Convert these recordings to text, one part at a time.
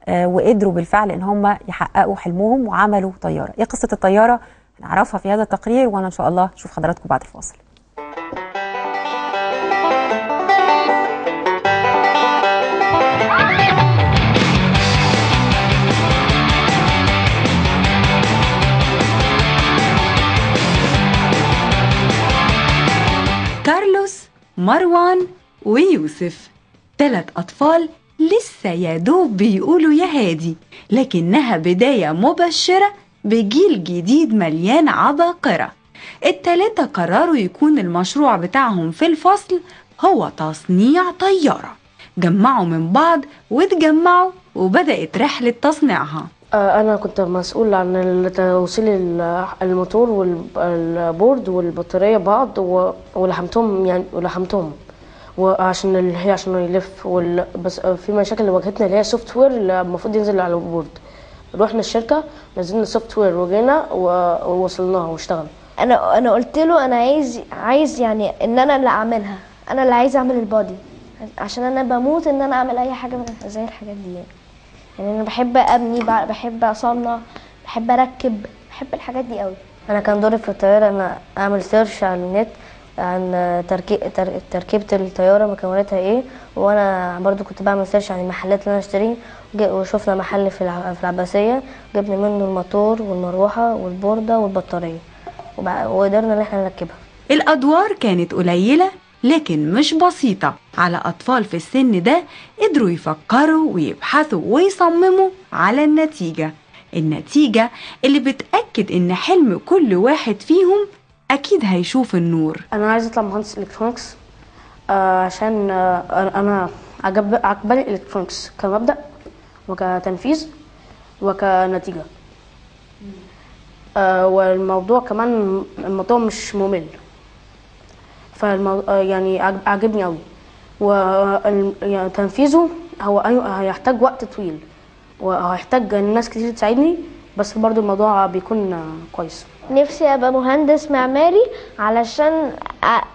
وقدروا بالفعل ان هم يحققوا حلمهم وعملوا طياره. ايه قصه الطياره؟ هنعرفها في هذا التقرير، وانا ان شاء الله اشوف حضراتكم بعد الفاصل. كارلوس، مروان ويوسف، 3 أطفال لسه يا دوب بيقولوا يا هادي، لكنها بداية مبشرة بجيل جديد مليان عباقرة. ال3 قرروا يكون المشروع بتاعهم في الفصل هو تصنيع طيارة. جمعوا من بعض واتجمعوا وبدأت رحلة تصنيعها. أنا كنت مسؤول عن توصيل الموتور والبورد والبطارية بعض ولحمتهم وعشان عشان يلف بس في مشاكل اللي واجهتنا اللي هي سوفت وير اللي المفروض ينزل على البورد. رحنا الشركة نزلنا السوفت وير وجينا ووصلناها واشتغل. انا قلت له انا عايز يعني ان انا اللي اعملها، انا اللي عايز اعمل البادي، عشان انا بموت ان انا اعمل اي حاجه زي الحاجات دي. يعني انا بحب ابني، بحب اصنع، بحب اركب، بحب الحاجات دي قوي. انا كان دوري في الطياره انا اعمل سيرش على النت عن تركيبه الطياره مكوناتها ايه، وانا برضو كنت بعمل سيرش عن المحلات اللي انا اشتريه، وشوفنا محل في العباسيه جبنا منه الموتور والمروحه والبورده والبطاريه وقدرنا ان احنا نركبها. الادوار كانت قليله لكن مش بسيطه على اطفال في السن ده. قدروا يفكروا ويبحثوا ويصمموا على النتيجه اللي بتاكد ان حلم كل واحد فيهم اكيد هيشوف النور. انا عايز اطلع مهندس الكترونكس عشان انا عجباني الالكترونكس كمبدأ وكتنفيذ وكنتيجة. والموضوع كمان الموضوع مش ممل، يعني عجبني قوي، وتنفيذه هو هيحتاج وقت طويل وهيحتاج ناس كتير تساعدني، بس برضو الموضوع بيكون كويس. نفسي ابقى مهندس معماري علشان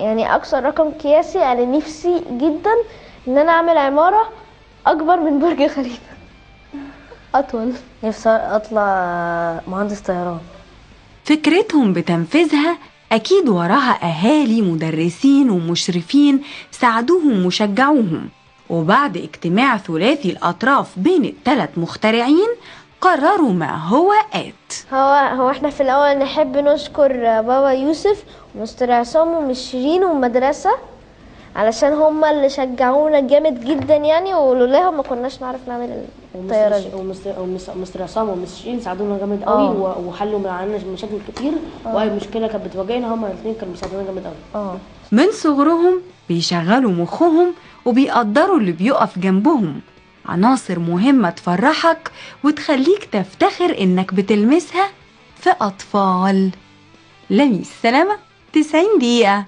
يعني اكسر رقم قياسي. انا نفسي جدا ان انا اعمل عمارة اكبر من برج خليفة، اطول. نفسي اطلع مهندس طيران. فكرتهم بتنفيذها أكيد وراها أهالي، مدرسين ومشرفين ساعدوهم وشجعوهم. وبعد اجتماع ثلاثي الأطراف بين ال3 مخترعين قرروا ما هو آت. هو احنا في الأول نحب نشكر بابا يوسف ومستر عصام ومشيرين والمدرسة علشان هم اللي شجعونا جامد جدا يعني، ولولاهم ما كناش نعرف نعمل الطياره دي. ومستر عصام ومشيرين ساعدونا جامد قوي وحلوا معانا مشاكل كتير، واي مشكله كانت بتواجهنا هم الاثنين كانوا بيساعدونا جامد قوي. من صغرهم بيشغلوا مخهم وبيقدروا اللي بيقف جنبهم. عناصر مهمه تفرحك وتخليك تفتخر انك بتلمسها في اطفال. لميس سلامه 90 دقيقه.